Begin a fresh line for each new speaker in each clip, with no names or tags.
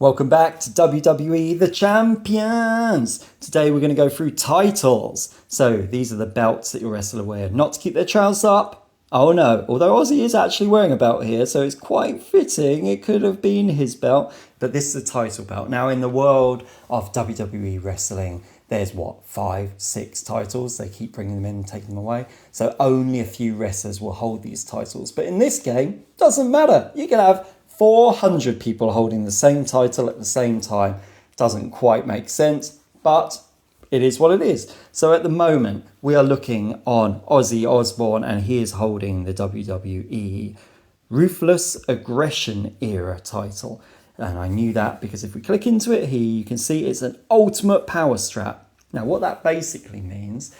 Welcome back to WWE The Champions. Today we're going to go through titles. So these are the belts that your wrestler wear. Not to keep their trousers up. Oh no, although Ozzy is actually wearing a belt here, so it's quite fitting. It could have been his belt, but this is a title belt. Now in the world of WWE wrestling, there's what, 5, 6 titles. They keep bringing them in and taking them away. So only a few wrestlers will hold these titles. But in this game, doesn't matter. You can have 400 people holding the same title at the same time. Doesn't quite make sense, but it is what it is. So at the moment, we are looking on Ozzy Osbourne, and he is holding the WWE Ruthless Aggression Era title. And I knew that because if we click into it here, you can see it's an ultimate power strap. Now, what that basically means,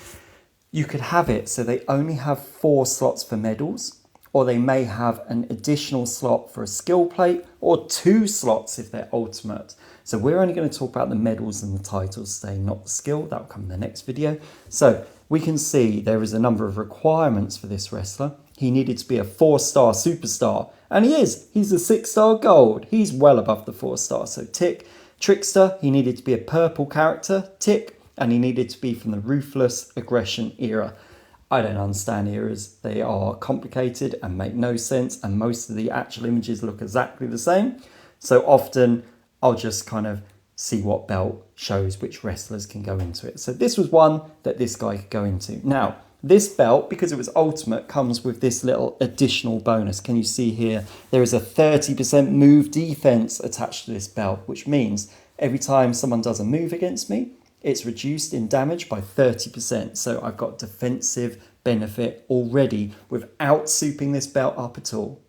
you could have it so they only have 4 slots for medals, or they may have an additional slot for a skill plate, or 2 slots if they're ultimate. So we're only going to talk about the medals and the titles today, not the skill. That will come in the next video. So we can see there is a number of requirements for this wrestler. He needed to be a 4-star superstar, and he is. He's a 6-star gold. He's well above the 4-star, so tick. Trickster, he needed to be a purple character, tick. And he needed to be from the Ruthless Aggression Era. I don't understand eras. They are complicated and make no sense, and most of the actual images look exactly the same. So often I'll just kind of see what belt shows which wrestlers can go into it. So this was one that this guy could go into. Now, this belt, because it was ultimate, comes with this little additional bonus. Can you see here? There is a 30% move defense attached to this belt, which means every time someone does a move against me, it's reduced in damage by 30%. So I've got defensive benefit already without souping this belt up at all.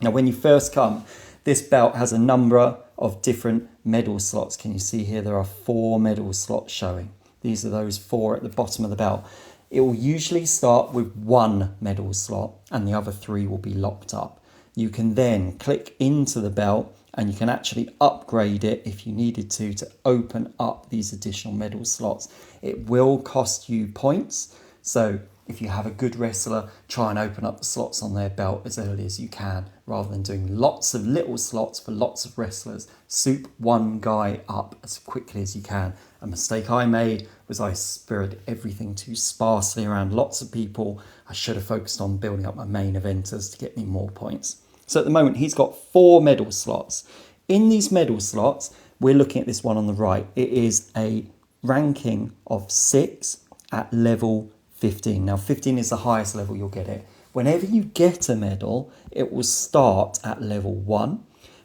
Now, when you first come, this belt has a number of different medal slots. Can you see here? There are 4 medal slots showing. These are those 4 at the bottom of the belt. It will usually start with 1 medal slot, and the other 3 will be locked up. You can then click into the belt, and you can actually upgrade it if you needed to open up these additional medal slots. It will cost you points. So if you have a good wrestler, try and open up the slots on their belt as early as you can, rather than doing lots of little slots for lots of wrestlers. Soup one guy up as quickly as you can. A mistake I made was I spread everything too sparsely around lots of people. I should have focused on building up my main eventers to get me more points. So at the moment, he's got 4 medal slots. In these medal slots, we're looking at this one on the right. It is a ranking of 6 at level 15. Now, 15 is the highest level you'll get it. Whenever you get a medal, it will start at level 1,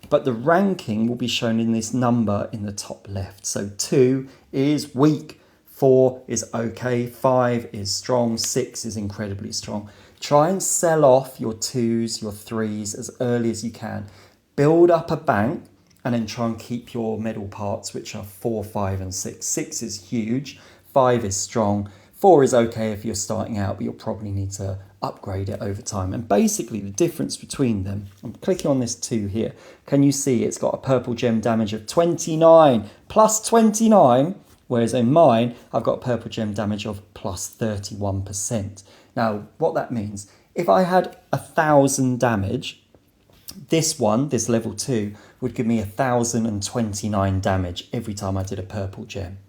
but the ranking will be shown in this number in the top left. So 2 is weak, 4 is okay, 5 is strong, 6 is incredibly strong. Try and sell off your 2s, your 3s as early as you can. Build up a bank and then try and keep your medal parts, which are 4, 5 and 6. 6 is huge, 5 is strong, 4 is okay if you're starting out, but you'll probably need to upgrade it over time. And basically the difference between them, I'm clicking on this 2 here. Can you see it's got a purple gem damage of 29 plus 29, whereas in mine, I've got purple gem damage of plus 31%. Now, what that means, if I had 1,000 damage, this one, this level 2, would give me 1,029 damage every time I did a purple gem.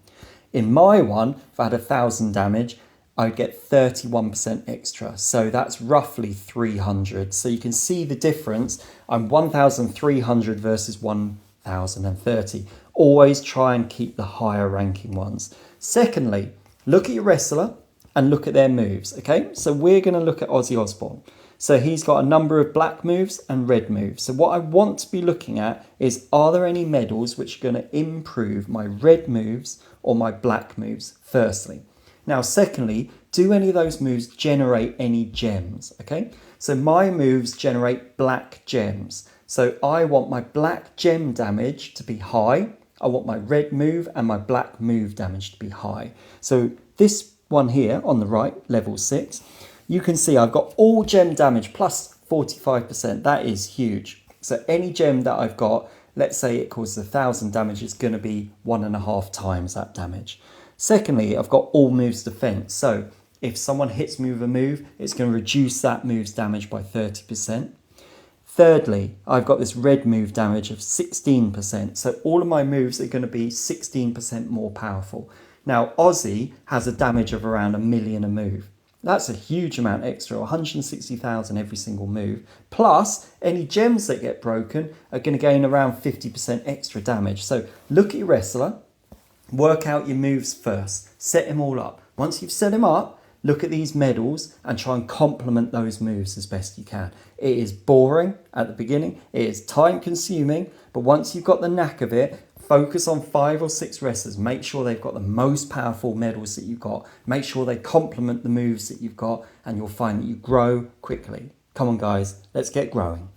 In my one, if I had 1,000 damage, I'd get 31% extra. So that's roughly 300. So you can see the difference. I'm 1,300 versus 1,030. Always try and keep the higher ranking ones. Secondly, look at your wrestler and look at their moves, okay? So we're going to look at Ozzy Osbourne. So he's got a number of black moves and red moves. So what I want to be looking at is, are there any medals which are going to improve my red moves or my black moves, firstly? Now, secondly, do any of those moves generate any gems, okay? So my moves generate black gems. So I want my black gem damage to be high. I want my red move and my black move damage to be high. So this one here on the right, level 6, you can see I've got all gem damage plus 45%. That is huge. So any gem that I've got, let's say it causes 1,000 damage, it's going to be 1.5 times that damage. Secondly, I've got all moves defense. So if someone hits me with a move, it's going to reduce that move's damage by 30%. Thirdly, I've got this red move damage of 16%. So all of my moves are going to be 16% more powerful. Now, Aussie has a damage of around 1 million a move. That's a huge amount extra, 160,000 every single move. Plus, any gems that get broken are going to gain around 50% extra damage. So look at your wrestler, work out your moves first, set him all up. Once you've set him up, look at these medals and try and complement those moves as best you can. It is boring at the beginning, it is time consuming, but once you've got the knack of it, focus on 5 or 6 wrestlers. Make sure they've got the most powerful medals that you've got. Make sure they complement the moves that you've got, and you'll find that you grow quickly. Come on guys, let's get growing.